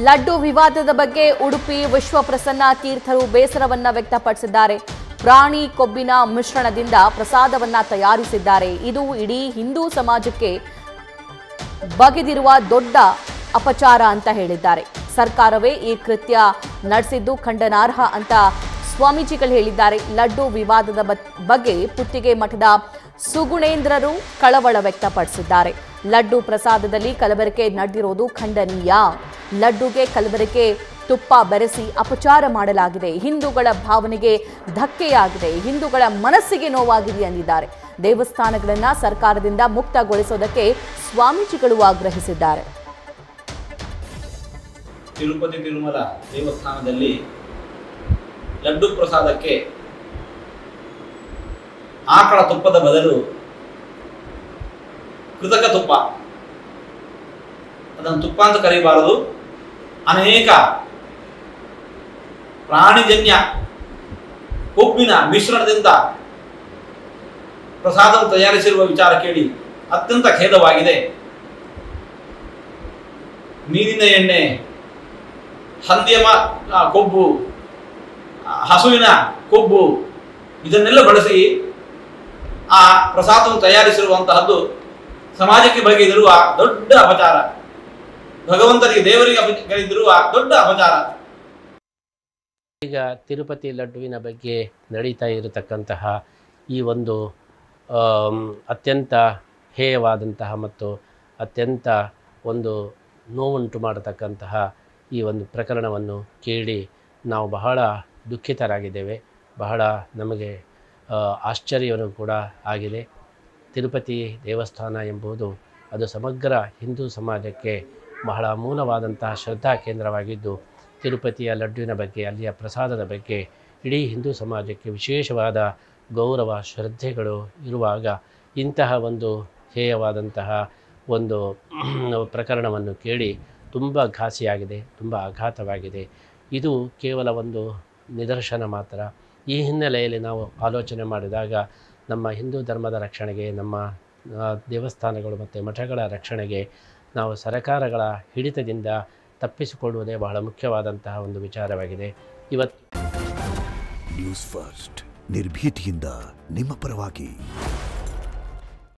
ಲಡ್ಡು ವಿವಾದದ ಬಗ್ಗೆ ಉಡುಪಿ ವಿಶ್ವಪ್ರಸನ್ನ ತೀರ್ಥರು ಬೇಸರವನ್ನ ವ್ಯಕ್ತಪಡಿಸಿದ್ದಾರೆ. ಪ್ರಾಣಿ ಕೊಬ್ಬಿನ ಮಿಶ್ರಣದಿಂದ ಪ್ರಸಾದವನ್ನ ತಯಾರಿಸಿದ್ದಾರೆ. ಇದು ಇಡೀ ಹಿಂದೂ ಸಮಾಜಕ್ಕೆ ಬಗೆದಿರುವ ದೊಡ್ಡ ಅಪಚಾರ ಅಂತ ಹೇಳಿದ್ದಾರೆ. ಸರ್ಕಾರವೇ ಈ ಕೃತ್ಯ ನಡೆಸಿದ್ದು ಖಂಡನಾರ್ಹ ಅಂತ ಸ್ವಾಮೀಜಿಗಳು ಹೇಳಿದ್ದಾರೆ. ಲಡ್ಡು ವಿವಾದದ ಬಗ್ಗೆ ಪುತ್ತಿಗೆ ಮಠದ ಸುಗುಣೇಂದ್ರರು ಕಳವಳ ವ್ಯಕ್ತಪಡಿಸಿದ್ದಾರೆ. ಲಡ್ಡು ಪ್ರಸಾದದಲ್ಲಿ ಕಲಬೆರಕೆ ನಡೆದಿರೋದು ಖಂಡನೀಯ. ಲಡ್ಡುಗೆ ಕಲಬೆರಕೆ ತುಪ್ಪ ಬೆರೆಸಿ ಅಪಚಾರ ಮಾಡಲಾಗಿದೆ. ಹಿಂದೂಗಳ ಭಾವನೆಗೆ ಧಕ್ಕೆಯಾಗಿದೆ. ಹಿಂದೂಗಳ ಮನಸ್ಸಿಗೆ ನೋವಾಗಿದೆ ಎಂದಿದ್ದಾರೆ. ದೇವಸ್ಥಾನಗಳನ್ನು ಸರ್ಕಾರದಿಂದ ಮುಕ್ತಗೊಳಿಸೋದಕ್ಕೆ ಸ್ವಾಮೀಜಿಗಳು ಆಗ್ರಹಿಸಿದ್ದಾರೆ. ತಿರುಪತಿ ತಿರುಮಲ ದೇವಸ್ಥಾನದಲ್ಲಿ ಲಡ್ಡು ಪ್ರಸಾದಕ್ಕೆ ಆಕಳ ತುಪ್ಪದ ಬದಲು ಕೃತಕ ತುಪ್ಪ, ಅದನ್ನು ತುಪ್ಪ ಅಂತ ಕರೀಬಾರದು, ಅನೇಕ ಪ್ರಾಣಿಜನ್ಯ ಕೊಬ್ಬಿನ ಮಿಶ್ರಣದಿಂದ ಪ್ರಸಾದವನ್ನು ತಯಾರಿಸಿರುವ ವಿಚಾರ ಕೇಳಿ ಅತ್ಯಂತ ಖೇದವಾಗಿದೆ. ಮೀನಿನ ಎಣ್ಣೆ, ಹಂದಿಯ ಕೊಬ್ಬು, ಹಸುವಿನ ಕೊಬ್ಬು ಇದನ್ನೆಲ್ಲ ಬಳಸಿ ಆ ಪ್ರಸಾದವನ್ನು ತಯಾರಿಸಿರುವಂತಹದ್ದು ಸಮಾಜಕ್ಕೆ ಬಗೆದಿರುವ ದೊಡ್ಡ ಅಪಚಾರ, ಭಗವಂತನಿಗೆ ದೇವರಿಗೆ ಬಗೆದಿರುವ ದೊಡ್ಡ ಅಪಚಾರ. ಈಗ ತಿರುಪತಿ ಲಡ್ಡುವಿನ ಬಗ್ಗೆ ನಡೀತಾ ಇರತಕ್ಕಂತಹ ಈ ಒಂದು ಅತ್ಯಂತ ಹೇಯವಾದಂತಹ ಮತ್ತು ಅತ್ಯಂತ ಒಂದು ನೋವುಂಟು ಮಾಡತಕ್ಕಂತಹ ಈ ಒಂದು ಪ್ರಕರಣವನ್ನು ಕೇಳಿ ನಾವು ಬಹಳ ದುಃಖಿತರಾಗಿದ್ದೇವೆ. ಬಹಳ ನಮಗೆ ಆಶ್ಚರ್ಯವನ್ನು ಕೂಡ ಆಗಿದೆ. ತಿರುಪತಿ ದೇವಸ್ಥಾನ ಎಂಬುದು ಅದು ಸಮಗ್ರ ಹಿಂದೂ ಸಮಾಜಕ್ಕೆ ಬಹಳ ಮೂಲವಾದಂತಹ ಶ್ರದ್ಧಾ ಕೇಂದ್ರವಾಗಿದ್ದು, ತಿರುಪತಿಯ ಲಡ್ಡುವಿನ ಬಗ್ಗೆ, ಅಲ್ಲಿಯ ಪ್ರಸಾದದ ಬಗ್ಗೆ ಇಡೀ ಹಿಂದೂ ಸಮಾಜಕ್ಕೆ ವಿಶೇಷವಾದ ಗೌರವ ಶ್ರದ್ಧೆಗಳು ಇರುವಾಗ ಇಂತಹ ಒಂದು ಹೇಯವಾದಂತಹ ಒಂದು ಪ್ರಕರಣವನ್ನು ಕೇಳಿ ತುಂಬ ಘಾಸಿಯಾಗಿದೆ, ತುಂಬ ಆಘಾತವಾಗಿದೆ. ಇದು ಕೇವಲ ಒಂದು ನಿದರ್ಶನ ಮಾತ್ರ. ಈ ಹಿನ್ನೆಲೆಯಲ್ಲಿ ನಾವು ಆಲೋಚನೆ ಮಾಡಿದಾಗ ನಮ್ಮ ಹಿಂದೂ ಧರ್ಮದ ರಕ್ಷಣೆಗೆ, ನಮ್ಮ ದೇವಸ್ಥಾನಗಳು ಮತ್ತು ಮಠಗಳ ರಕ್ಷಣೆಗೆ ನಾವು ಸರಕಾರಗಳ ಹಿಡಿತದಿಂದ ತಪ್ಪಿಸಿಕೊಳ್ಳುವುದೇ ಬಹಳ ಮುಖ್ಯವಾದಂತಹ ಒಂದು ವಿಚಾರವಾಗಿದೆ. ಇವತ್ತು ನ್ಯೂಸ್ ಫಸ್ಟ್ ನಿರ್ಭೀತಿಯಿಂದ ನಿಮ್ಮ ಪರವಾಗಿ.